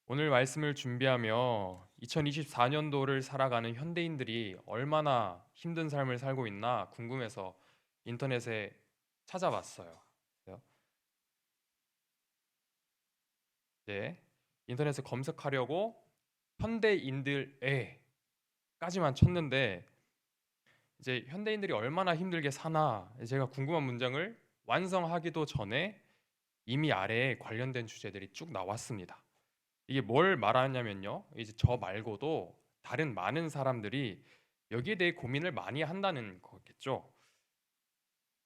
오늘 말씀을 준비하며 2024년도를 살아가는 현대인들이 얼마나 힘든 삶을 살고 있나 궁금해서 인터넷에 찾아봤어요. 그래서 이제 인터넷에 검색하려고 현대인들에까지만 쳤는데 이제 현대인들이 얼마나 힘들게 사나 제가 궁금한 문장을 완성하기도 전에 이미 아래에 관련된 주제들이 쭉 나왔습니다. 이게 뭘 말하냐면요. 이제 저 말고도 다른 많은 사람들이 여기에 대해 고민을 많이 한다는 거겠죠.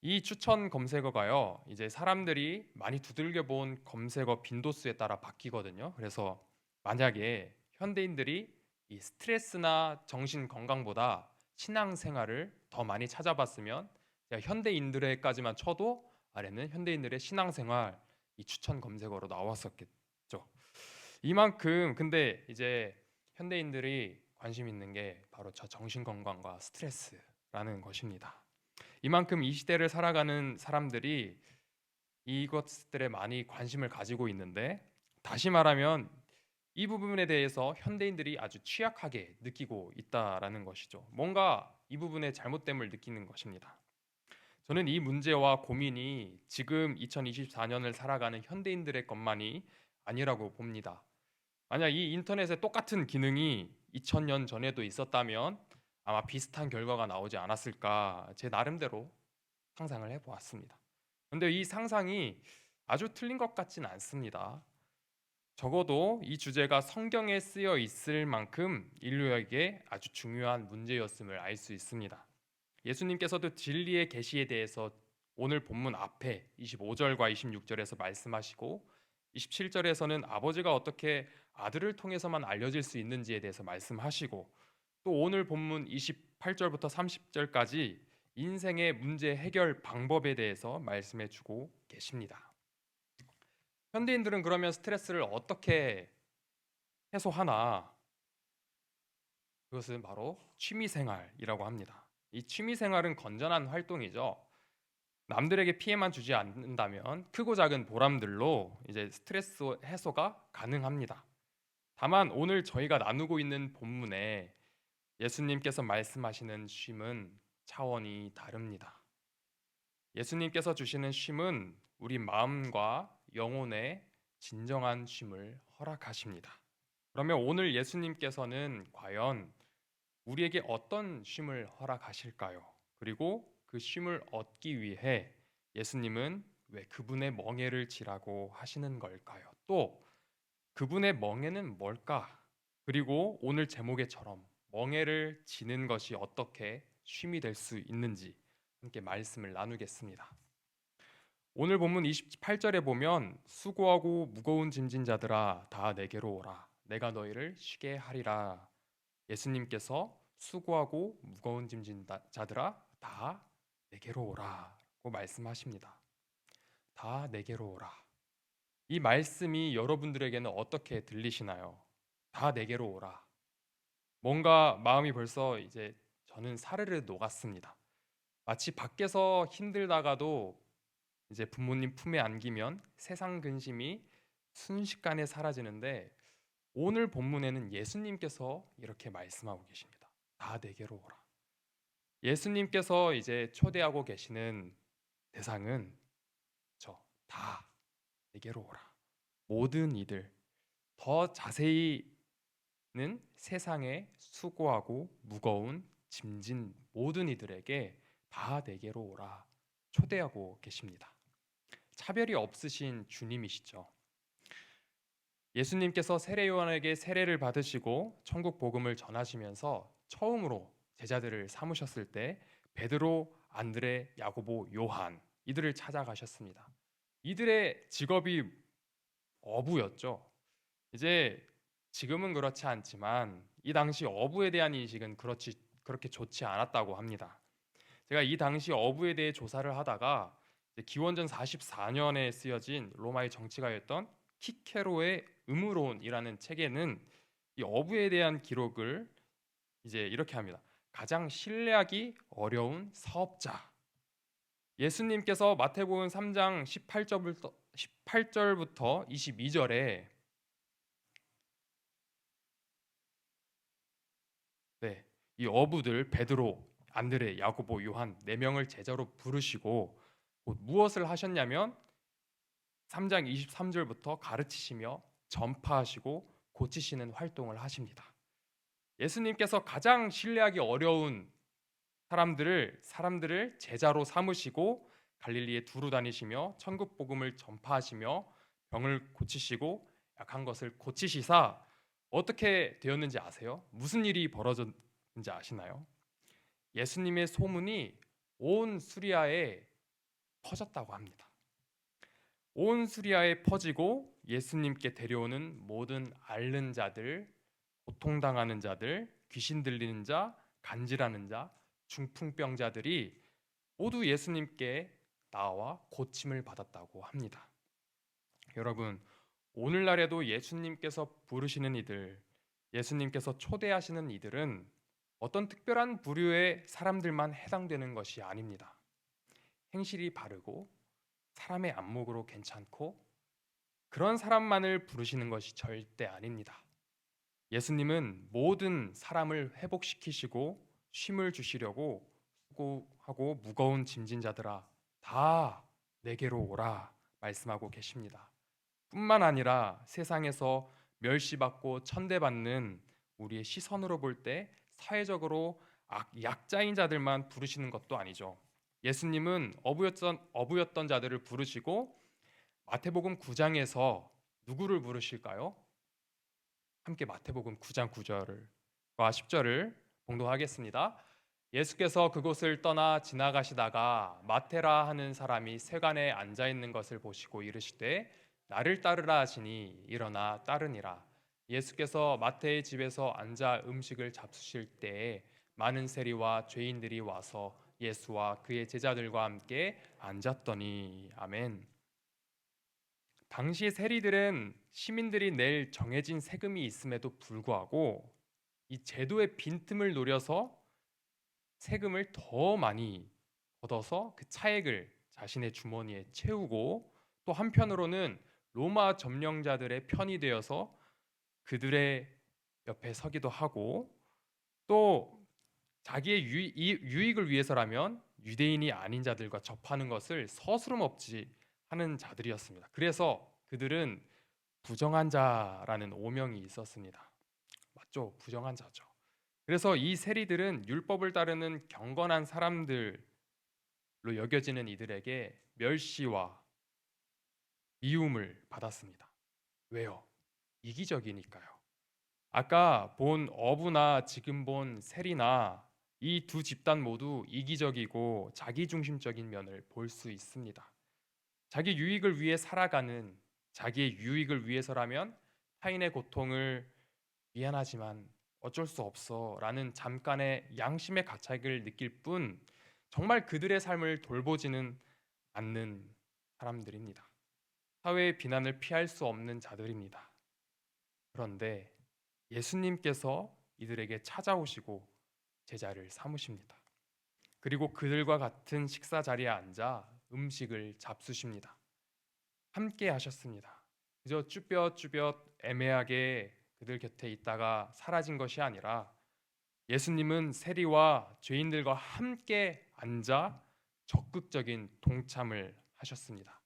이 추천 검색어가요. 이제 사람들이 많이 두들겨 본 검색어 빈도수에 따라 바뀌거든요. 그래서 만약에 현대인들이 이 스트레스나 정신 건강보다 신앙생활을 더 많이 찾아봤으면 제가 현대인들에까지만 쳐도 아래는 현대인들의 신앙생활 이 추천 검색어로 나왔었겠죠. 이만큼 근데 이제 현대인들이 관심 있는 게 바로 저 정신 건강과 스트레스라는 것입니다. 이만큼 이 시대를 살아가는 사람들이 이것들에 많이 관심을 가지고 있는데 다시 말하면 이 부분에 대해서 현대인들이 아주 취약하게 느끼고 있다라는 것이죠. 뭔가 이 부분에 잘못됨을 느끼는 것입니다. 저는 이 문제와 고민이 지금 2024년을 살아가는 현대인들의 것만이 아니라고 봅니다. 만약 이 인터넷에 똑같은 기능이 2000년 전에도 있었다면 아마 비슷한 결과가 나오지 않았을까 제 나름대로 상상을 해보았습니다. 근데 이 상상이 아주 틀린 것 같진 않습니다. 적어도 이 주제가 성경에 쓰여 있을 만큼 인류에게 아주 중요한 문제였음을 알 수 있습니다. 예수님께서도 진리의 계시에 대해서 오늘 본문 앞에 25절과 26절에서 말씀하시고 27절에서는 아버지가 어떻게 아들을 통해서만 알려질 수 있는지에 대해서 말씀하시고 또 오늘 본문 28절부터 30절까지 인생의 문제 해결 방법에 대해서 말씀해 주고 계십니다. 현대인들은 그러면 스트레스를 어떻게 해소하나? 그것은 바로 취미생활이라고 합니다. 이 취미생활은 건전한 활동이죠. 남들에게 피해만 주지 않는다면 크고 작은 보람들로 이제 스트레스 해소가 가능합니다. 다만 오늘 저희가 나누고 있는 본문에 예수님께서 말씀하시는 쉼은 차원이 다릅니다. 예수님께서 주시는 쉼은 우리 마음과 영혼의 진정한 쉼을 허락하십니다. 그러면 오늘 예수님께서는 과연 우리에게 어떤 쉼을 허락하실까요? 그리고 그 쉼을 얻기 위해 예수님은 왜 그분의 멍에를 지라고 하시는 걸까요? 또 그분의 멍에는 뭘까? 그리고 오늘 제목에처럼 멍에를 지는 것이 어떻게 쉼이 될 수 있는지 함께 말씀을 나누겠습니다. 오늘 본문 28절에 보면 수고하고 무거운 짐진 자들아 다 내게로 오라 내가 너희를 쉬게 하리라. 예수님께서 수고하고 무거운 짐진 자들아 다 내게로 오라고 말씀하십니다. 다 내게로 오라. 이 말씀이 여러분들에게는 어떻게 들리시나요? 다 내게로 오라. 뭔가 마음이 벌써 이제 저는 사르르 녹았습니다. 마치 밖에서 힘들다가도 이제 부모님 품에 안기면 세상 근심이 순식간에 사라지는데 오늘 본문에는 예수님께서 이렇게 말씀하고 계십니다. 다 내게로 오라. 예수님께서 이제 초대하고 계시는 대상은 저 다 내게로 오라. 모든 이들 더 자세히는 세상에 수고하고 무거운 짐진 모든 이들에게 다 내게로 오라 초대하고 계십니다. 차별이 없으신 주님이시죠. 예수님께서 세례 요한에게 세례를 받으시고 천국 복음을 전하시면서 처음으로 제자들을 삼으셨을 때 베드로, 안드레, 야고보, 요한 이들을 찾아가셨습니다. 이들의 직업이 어부였죠. 이제 지금은 그렇지 않지만 이 당시 어부에 대한 인식은 그렇게 좋지 않았다고 합니다. 제가 이 당시 어부에 대해 조사를 하다가 기원전 44년에 쓰여진 로마의 정치가였던 키케로의 의무론이라는 책에는 이 어부에 대한 기록을 이제 이렇게 합니다. 가장 신뢰하기 어려운 사업자. 예수님께서 마태복음 3장 18절부터 22절에 이 어부들 베드로, 안드레, 야고보, 요한 네 명을 제자로 부르시고 곧 무엇을 하셨냐면 3장 23절부터 가르치시며 전파하시고 고치시는 활동을 하십니다. 예수님께서 가장 신뢰하기 어려운 사람들을 제자로 삼으시고 갈릴리에 두루 다니시며 천국 복음을 전파하시며 병을 고치시고 약한 것을 고치시사 어떻게 되었는지 아세요? 무슨 일이 벌어졌는지 아시나요? 예수님의 소문이 온 수리아에 퍼졌다고 합니다. 온 수리아에 퍼지고 예수님께 데려오는 모든 앓는 자들, 고통당하는 자들, 귀신 들리는 자, 간질하는 자, 중풍병자들이 모두 예수님께 나와 고침을 받았다고 합니다. 여러분, 오늘날에도 예수님께서 부르시는 이들, 예수님께서 초대하시는 이들은 어떤 특별한 부류의 사람들만 해당되는 것이 아닙니다. 행실이 바르고 사람의 안목으로 괜찮고 그런 사람만을 부르시는 것이 절대 아닙니다. 예수님은 모든 사람을 회복시키시고 쉼을 주시려고 수고하고 무거운 짐진 자들아 다 내게로 오라 말씀하고 계십니다. 뿐만 아니라 세상에서 멸시받고 천대받는 우리의 시선으로 볼 때 사회적으로 약자인 자들만 부르시는 것도 아니죠. 예수님은 어부였던 자들을 부르시고 마태복음 9장에서 누구를 부르실까요? 함께 마태복음 9장 9절과 10절을 봉독하겠습니다. 예수께서 그곳을 떠나 지나가시다가 마테라 하는 사람이 세간에 앉아 있는 것을 보시고 이르시되 나를 따르라 하시니 일어나 따르니라. 예수께서 마태의 집에서 앉아 음식을 잡수실 때에 많은 세리와 죄인들이 와서 예수와 그의 제자들과 함께 앉았더니 아멘. 당시 세리들은 시민들이 낼 정해진 세금이 있음에도 불구하고 이 제도의 빈틈을 노려서 세금을 더 많이 걷어서 그 차액을 자신의 주머니에 채우고 또 한편으로는 로마 점령자들의 편이 되어서 그들의 옆에 서기도 하고 또 자기의 유익을 위해서라면 유대인이 아닌 자들과 접하는 것을 서스름 없이 하는 자들이었습니다. 그래서 그들은 부정한 자라는 오명이 있었습니다. 맞죠? 부정한 자죠. 그래서 이 세리들은 율법을 따르는 경건한 사람들로 여겨지는 이들에게 멸시와 미움을 받았습니다. 왜요? 이기적이니까요. 아까 본 어부나 지금 본 세리나 이 두 집단 모두 이기적이고 자기중심적인 면을 볼 수 있습니다. 자기 유익을 위해 살아가는 자기의 유익을 위해서라면 타인의 고통을 미안하지만 어쩔 수 없어 라는 잠깐의 양심의 가책을 느낄 뿐 정말 그들의 삶을 돌보지는 않는 사람들입니다. 사회의 비난을 피할 수 없는 자들입니다. 그런데 예수님께서 이들에게 찾아오시고 제자를 삼으십니다. 그리고 그들과 같은 식사 자리에 앉아 음식을 잡수십니다. 함께 하셨습니다. 그저 쭈뼛쭈뼛 애매하게 그들 곁에 있다가 사라진 것이 아니라 예수님은 세리와 죄인들과 함께 앉아 적극적인 동참을 하셨습니다.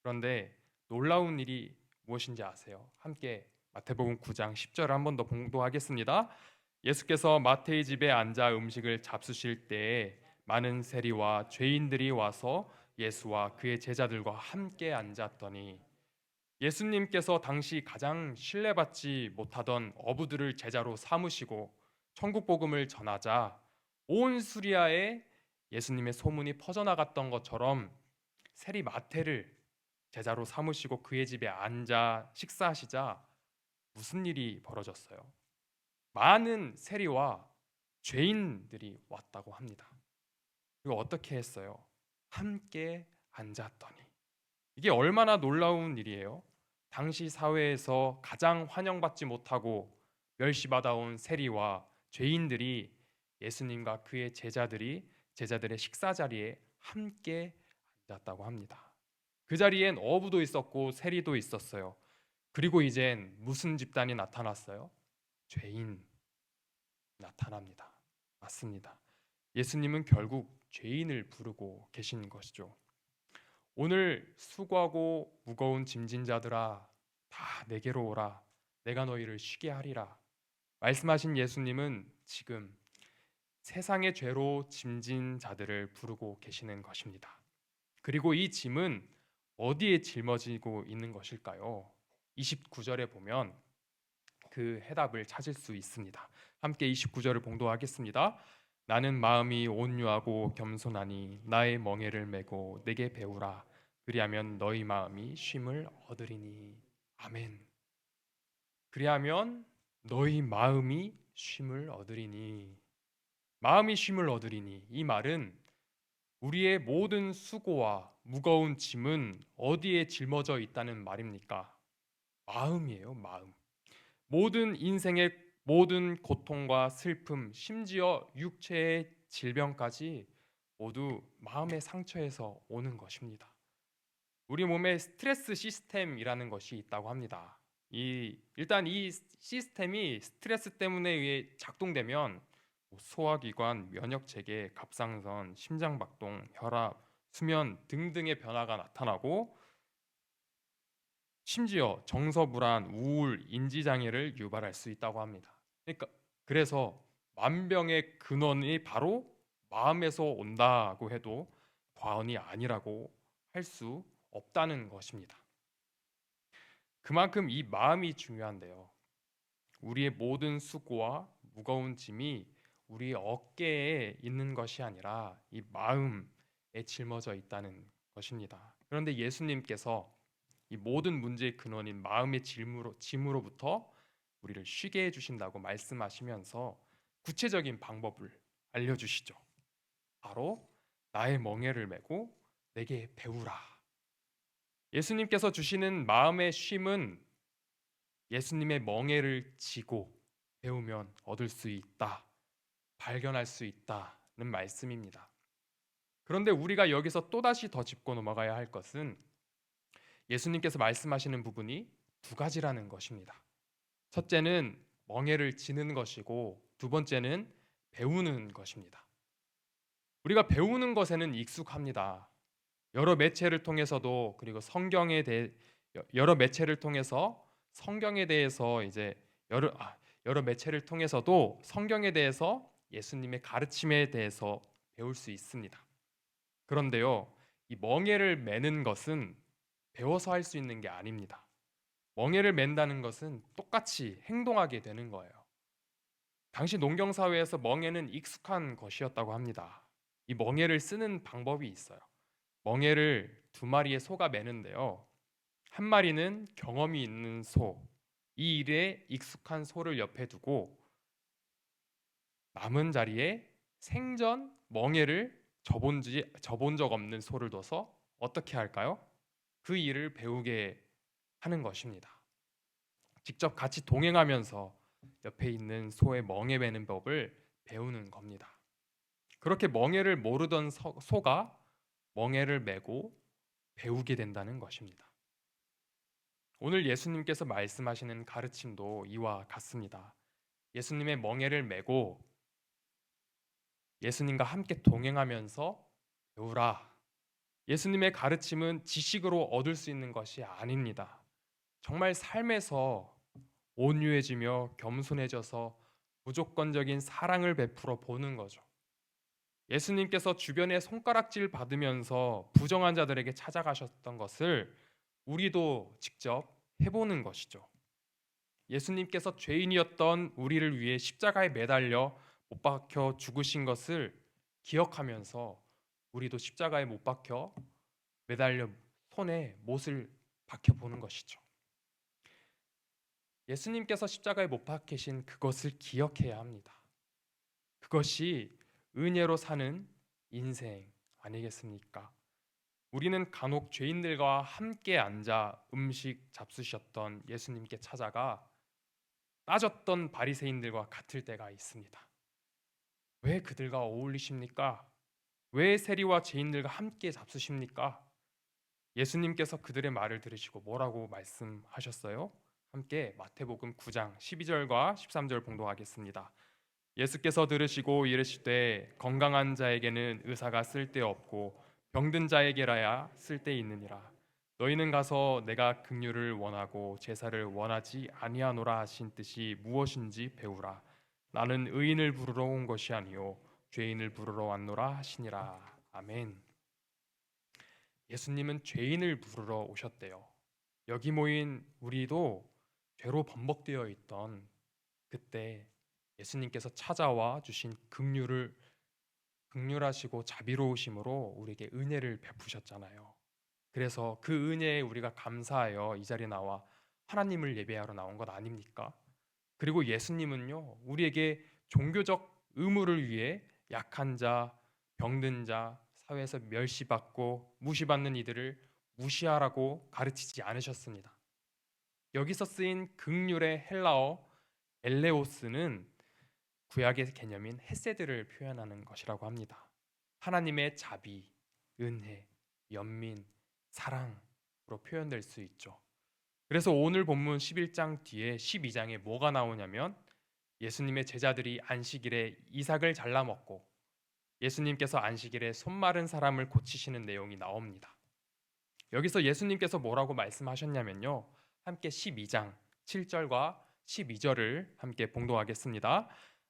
그런데 놀라운 일이 무엇인지 아세요? 함께 마태복음 9장 10절을 한 번 더 봉독하겠습니다. 예수께서 마태의 집에 앉아 음식을 잡수실 때에 많은 세리와 죄인들이 와서 예수와 그의 제자들과 함께 앉았더니 예수님께서 당시 가장 신뢰받지 못하던 어부들을 제자로 삼으시고 천국 복음을 전하자 온 수리아에 예수님의 소문이 퍼져나갔던 것처럼 세리 마태를 제자로 삼으시고 그의 집에 앉아 식사하시자 무슨 일이 벌어졌어요? 많은 세리와 죄인들이 왔다고 합니다. 그리고 어떻게 했어요? 함께 앉았더니 이게 얼마나 놀라운 일이에요. 당시 사회에서 가장 환영받지 못하고 멸시받아온 세리와 죄인들이 예수님과 그의 제자들의 식사 자리에 함께 앉았다고 합니다. 그 자리엔 어부도 있었고 세리도 있었어요. 그리고 이젠 무슨 집단이 나타났어요? 죄인 나타납니다. 맞습니다. 예수님은 결국 죄인을 부르고 계신 것이죠. 오늘 수고하고 무거운 짐진 자들아 다 내게로 오라. 내가 너희를 쉬게 하리라. 말씀하신 예수님은 지금 세상의 죄로 짐진 자들을 부르고 계시는 것입니다. 그리고 이 짐은 어디에 짊어지고 있는 것일까요? 29절에 보면 그 해답을 찾을 수 있습니다. 함께 29절을 봉독하겠습니다. 나는 마음이 온유하고 겸손하니 나의 멍에를 메고 내게 배우라. 그리하면 너희 마음이 쉼을 얻으리니. 아멘. 그리하면 너희 마음이 쉼을 얻으리니. 마음이 쉼을 얻으리니. 이 말은 우리의 모든 수고와 무거운 짐은 어디에 짊어져 있다는 말입니까? 마음이에요, 마음. 모든 인생의 모든 고통과 슬픔, 심지어 육체의 질병까지 모두 마음의 상처에서 오는 것입니다. 우리 몸에 스트레스 시스템이라는 것이 있다고 합니다. 일단 이 시스템이 스트레스 때문에 의해 작동되면 소화기관, 면역체계, 갑상선, 심장박동, 혈압, 수면 등등의 변화가 나타나고 심지어 정서불안, 우울, 인지장애를 유발할 수 있다고 합니다. 그래서 만병의 근원이 바로 마음에서 온다고 해도 과언이 아니라고 할 수 없다는 것입니다. 그만큼 이 마음이 중요한데요. 우리의 모든 수고와 무거운 짐이 우리 어깨에 있는 것이 아니라 이 마음에 짊어져 있다는 것입니다. 그런데 예수님께서 이 모든 문제의 근원인 마음의 짐으로부터 우리를 쉬게 해주신다고 말씀하시면서 구체적인 방법을 알려주시죠. 바로 나의 멍에를 메고 내게 배우라. 예수님께서 주시는 마음의 쉼은 예수님의 멍에를 지고 배우면 얻을 수 있다, 발견할 수 있다는 말씀입니다. 그런데 우리가 여기서 또다시 더 짚고 넘어가야 할 것은 예수님께서 말씀하시는 부분이 두 가지라는 것입니다. 첫째는 멍에를 지는 것이고 두 번째는 배우는 것입니다. 우리가 배우는 것에는 익숙합니다. 여러 매체를 통해서도 그리고 여러 매체를 통해서 성경에 대해서 여러 매체를 통해서도 성경에 대해서 예수님의 가르침에 대해서 배울 수 있습니다. 그런데요, 이 멍에를 매는 것은 배워서 할 수 있는 게 아닙니다. 멍에를 맨다는 것은 똑같이 행동하게 되는 거예요. 당시 농경 사회에서 멍에는 익숙한 것이었다고 합니다. 이 멍에를 쓰는 방법이 있어요. 멍에를 두 마리의 소가 매는데요. 한 마리는 경험이 있는 소, 이 일에 익숙한 소를 옆에 두고 남은 자리에 생전 멍에를 접은 적 없는 소를 둬서 어떻게 할까요? 그 일을 배우게 하는 것입니다. 직접 같이 동행하면서 옆에 있는 소의 멍에 매는 법을 배우는 겁니다. 그렇게 멍에를 모르던 소가 멍에를 메고 배우게 된다는 것입니다. 오늘 예수님께서 말씀하시는 가르침도 이와 같습니다. 예수님의 멍에를 메고 예수님과 함께 동행하면서 배우라. 예수님의 가르침은 지식으로 얻을 수 있는 것이 아닙니다. 정말 삶에서 온유해지며 겸손해져서 무조건적인 사랑을 베풀어 보는 거죠. 예수님께서 주변에 손가락질 받으면서 부정한 자들에게 찾아가셨던 것을 우리도 직접 해보는 것이죠. 예수님께서 죄인이었던 우리를 위해 십자가에 매달려 못 박혀 죽으신 것을 기억하면서 우리도 십자가에 못 박혀 매달려 손에 못을 박혀 보는 것이죠. 예수님께서 십자가에 못 박히신 그것을 기억해야 합니다. 그것이 은혜로 사는 인생 아니겠습니까? 우리는 간혹 죄인들과 함께 앉아 음식 잡수셨던 예수님께 찾아가 따졌던 바리새인들과 같을 때가 있습니다. 왜 그들과 어울리십니까? 왜 세리와 죄인들과 함께 잡수십니까? 예수님께서 그들의 말을 들으시고 뭐라고 말씀하셨어요? 함께 마태복음 9장 12절과 13절 봉독하겠습니다. 예수께서 들으시고 이르시되 건강한 자에게는 의사가 쓸데없고 병든 자에게라야 쓸데있느니라. 너희는 가서 내가 긍휼을 원하고 제사를 원하지 아니하노라 하신 뜻이 무엇인지 배우라. 나는 의인을 부르러 온 것이 아니요 죄인을 부르러 왔노라 하시니라. 아멘. 예수님은 죄인을 부르러 오셨대요. 여기 모인 우리도 죄로 범벅되어 있던 그때 예수님께서 찾아와 주신 긍휼하시고 자비로우심으로 우리에게 은혜를 베푸셨잖아요. 그래서 그 은혜에 우리가 감사하여 이 자리에 나와 하나님을 예배하러 나온 것 아닙니까? 그리고 예수님은요, 우리에게 종교적 의무를 위해 약한 자, 병든 자, 사회에서 멸시받고 무시받는 이들을 무시하라고 가르치지 않으셨습니다. 여기서 쓰인 긍휼의 헬라어 엘레오스는 구약의 개념인 헤세드를 표현하는 것이라고 합니다. 하나님의 자비, 은혜, 연민, 사랑으로 표현될 수 있죠. 그래서 오늘 본문 11장 뒤에 12장에 뭐가 나오냐면 예수님의 제자들이 안식일에 이삭을 잘라 먹고 예수님께서 안식일에 손 마른 사람을 고치시는 내용이 나옵니다. 여기서 예수님께서 뭐라고 말씀하셨냐면요. 함께 12장 7절과 12절을 함께 봉독하겠습니다.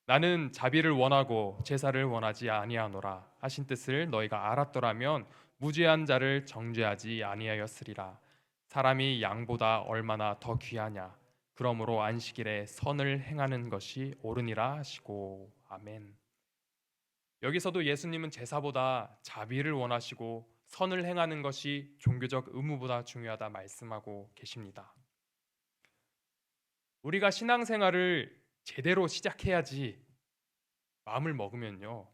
나는 자비를 원하고 제사를 원하지 아니하노라 하신 뜻을 너희가 알았더라면 무죄한 자를 정죄하지 아니하였으리라. 사람이 양보다 얼마나 더 귀하냐. 그러므로 안식일에 선을 행하는 것이 옳으니라 하시고 아멘. 여기서도 예수님은 제사보다 자비를 원하시고 선을 행하는 것이 종교적 의무보다 중요하다 말씀하고 계십니다. 우리가 신앙생활을 제대로 시작해야지 마음을 먹으면요.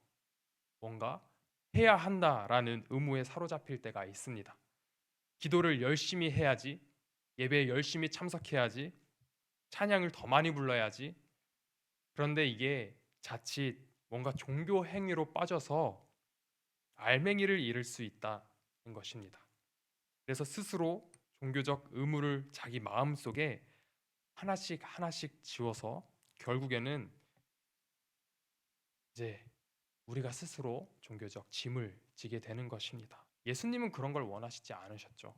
뭔가 해야 한다라는 의무에 사로잡힐 때가 있습니다. 기도를 열심히 해야지, 예배에 열심히 참석해야지, 찬양을 더 많이 불러야지. 그런데 이게 자칫 뭔가 종교 행위로 빠져서 알맹이를 잃을 수 있다는 것입니다. 그래서 스스로 종교적 의무를 자기 마음속에 하나씩 하나씩 지워서 결국에는 이제 우리가 스스로 종교적 짐을 지게 되는 것입니다. 예수님은 그런 걸 원하시지 않으셨죠.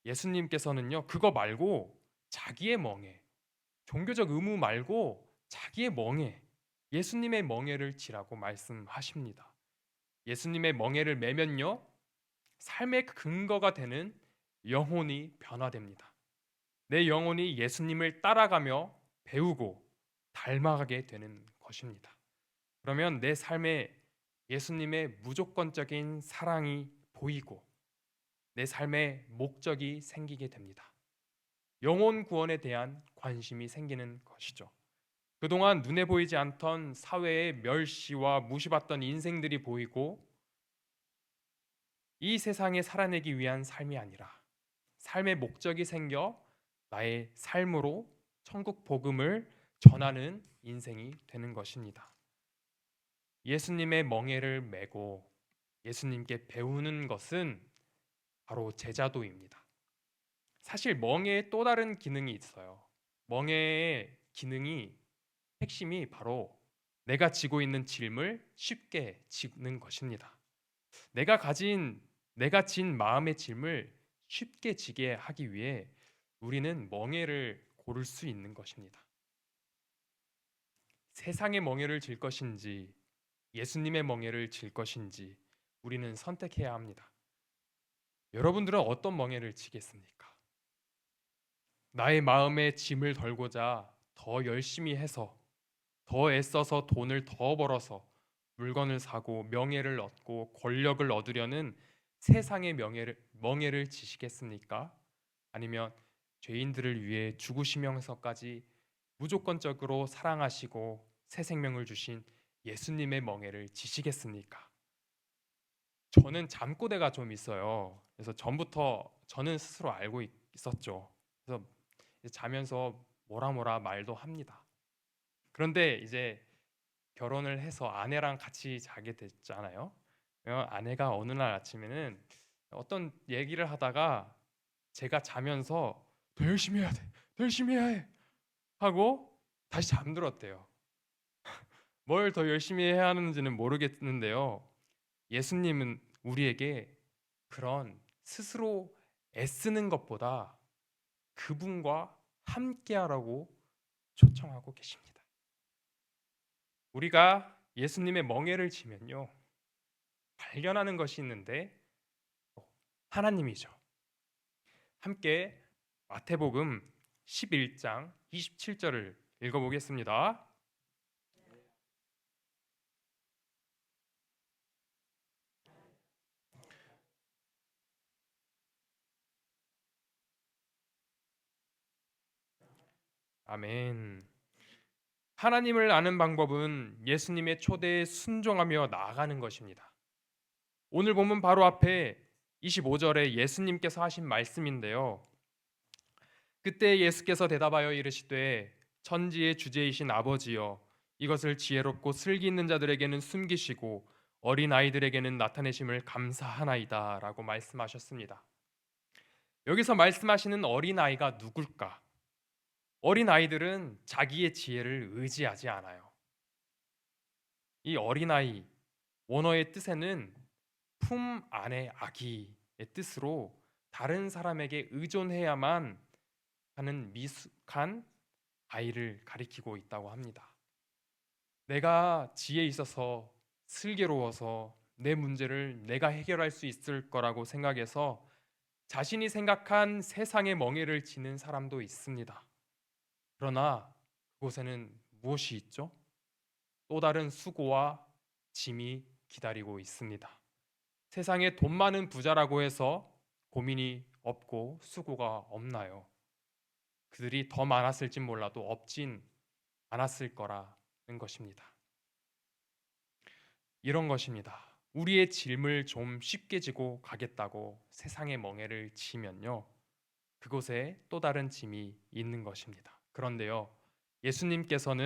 예수님께서는요, 그거 말고 자기의 멍에, 종교적 의무 말고 자기의 멍에, 예수님의 멍에를 지라고 말씀하십니다. 예수님의 멍에를 매면요, 삶의 근거가 되는 영혼이 변화됩니다. 내 영혼이 예수님을 따라가며 배우고 닮아가게 되는 것입니다. 그러면 내 삶에 예수님의 무조건적인 사랑이 보이고 내 삶의 목적이 생기게 됩니다. 영혼 구원에 대한 관심이 생기는 것이죠. 그동안 눈에 보이지 않던 사회의 멸시와 무시받던 인생들이 보이고 이 세상에 살아내기 위한 삶이 아니라 삶의 목적이 생겨 나의 삶으로 천국 복음을 전하는 인생이 되는 것입니다. 예수님의 멍에를 메고 예수님께 배우는 것은 바로 제자도입니다. 사실 멍에에 또 다른 기능이 있어요. 멍에의 기능이 핵심이 바로 내가 지고 있는 짐을 쉽게 지는 것입니다. 내가 진 마음의 짐을 쉽게 지게 하기 위해 우리는 멍에를 고를 수 있는 것입니다. 세상의 멍에를 질 것인지 예수님의 멍에를 질 것인지 우리는 선택해야 합니다. 여러분들은 어떤 멍에를 지겠습니까? 나의 마음의 짐을 덜고자 더 열심히 해서 더 애써서 돈을 더 벌어서 물건을 사고 명예를 얻고 권력을 얻으려는 세상의 멍에를 지시겠습니까? 아니면 죄인들을 위해 죽으시면서까지 무조건적으로 사랑하시고 새 생명을 주신 예수님의 멍에를 지시겠습니까? 저는 잠꼬대가 좀 있어요. 그래서 전부터 저는 스스로 알고 있었죠. 그래서 자면서 뭐라 말도 합니다. 그런데 이제 결혼을 해서 아내랑 같이 자게 됐잖아요. 아내가 어느 날 아침에는 어떤 얘기를 하다가 제가 자면서 더 열심히 해야 돼, 더 열심히 해야 해 하고 다시 잠들었대요. 뭘 더 열심히 해야 하는지는 모르겠는데요. 예수님은 우리에게 그런 스스로 애쓰는 것보다 그분과 함께하라고 초청하고 계십니다. 우리가 예수님의 멍에를 지면요, 발견하는 것이 있는데 하나님이죠. 함께 마태복음 11장 27절을 읽어보겠습니다. 아멘. 하나님을 아는 방법은 예수님의 초대에 순종하며 나아가는 것입니다. 오늘 본문 바로 앞에 25절에 예수님께서 하신 말씀인데요. 그때 예수께서 대답하여 이르시되 천지의 주제이신 아버지여 이것을 지혜롭고 슬기 있는 자들에게는 숨기시고 어린 아이들에게는 나타내심을 감사하나이다라고 말씀하셨습니다. 여기서 말씀하시는 어린 아이가 누굴까? 어린 아이들은 자기의 지혜를 의지하지 않아요. 이 어린 아이 원어의 뜻에는 품 안의 아기의 뜻으로 다른 사람에게 의존해야만 하는 미숙한 아이를 가리키고 있다고 합니다. 내가 지혜 있어서 슬기로워서 내 문제를 내가 해결할 수 있을 거라고 생각해서 자신이 생각한 세상의 멍에를 지는 사람도 있습니다. 그러나 그곳에는 무엇이 있죠? 또 다른 수고와 짐이 기다리고 있습니다. 세상에 돈 많은 부자라고 해서 고민이 없고 수고가 없나요? 그들이 더 많았을진 몰라도 없진 않았을 거라는 것입니다. 이런 것입니다. 우리의 짐을 좀 쉽게 지고 가겠다고 세상의 멍에를 지면요, 그곳에 또 다른 짐이 있는 것입니다. 그런데요, 예수님께서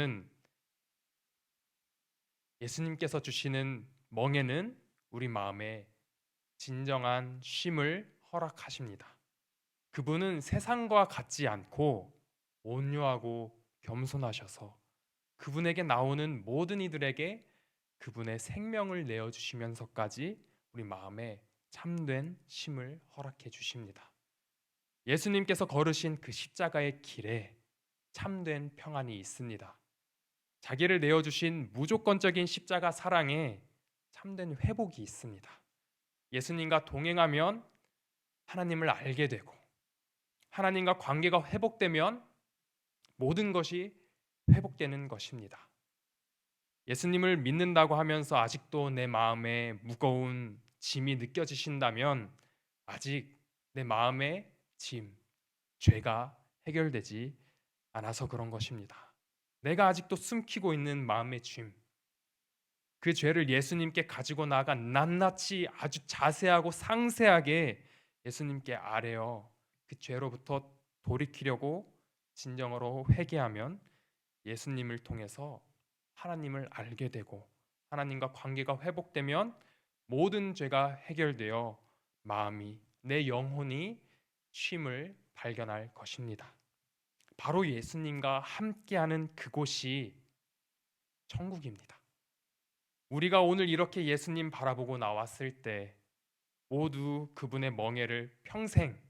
주시는 멍에는 우리 마음에 진정한 쉼을 허락하십니다. 그분은 세상과 같지 않고 온유하고 겸손하셔서 그분에게 나오는 모든 이들에게 그분의 생명을 내어 주시면서까지 우리 마음에 참된 쉼을 허락해 주십니다. 예수님께서 걸으신 그 십자가의 길에 참된 평안이 있습니다. 자기를 내어 주신 무조건적인 십자가 사랑에 참된 회복이 있습니다. 예수님과 동행하면 하나님을 알게 되고 하나님과 관계가 회복되면 모든 것이 회복되는 것입니다. 예수님을 믿는다고 하면서 아직도 내 마음에 무거운 짐이 느껴지신다면 아직 내 마음의 짐, 죄가 해결되지 않아서 그런 것입니다. 내가 아직도 숨기고 있는 마음의 짐, 그 죄를 예수님께 가지고 나아가 낱낱이 아주 자세하고 상세하게 예수님께 아뢰어 그 죄로부터 돌이키려고 진정으로 회개하면 예수님을 통해서 하나님을 알게 되고 하나님과 관계가 회복되면 모든 죄가 해결되어 마음이, 내 영혼이 쉼을 발견할 것입니다. 바로 예수님과 함께하는 그곳이 천국입니다. 우리가 오늘 이렇게 예수님 바라보고 나왔을 때 모두 그분의 멍에를 평생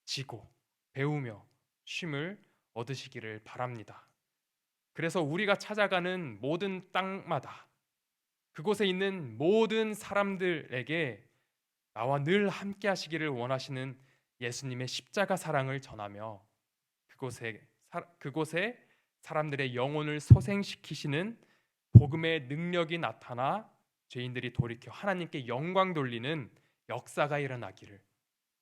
지고 배우며 쉼을 얻으시기를 바랍니다. 그래서 우리가 찾아가는 모든 땅마다 그곳에 있는 모든 사람들에게 나와 늘 함께 하시기를 원하시는 예수님의 십자가 사랑을 전하며 그곳에 사람들의 영혼을 소생시키시는 복음의 능력이 나타나 죄인들이 돌이켜 하나님께 영광 돌리는 역사가 일어나기를,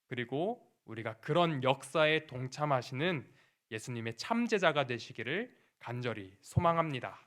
그리고 우리가 그런 역사에 동참하시는 예수님의 참제자가 되시기를 간절히 소망합니다.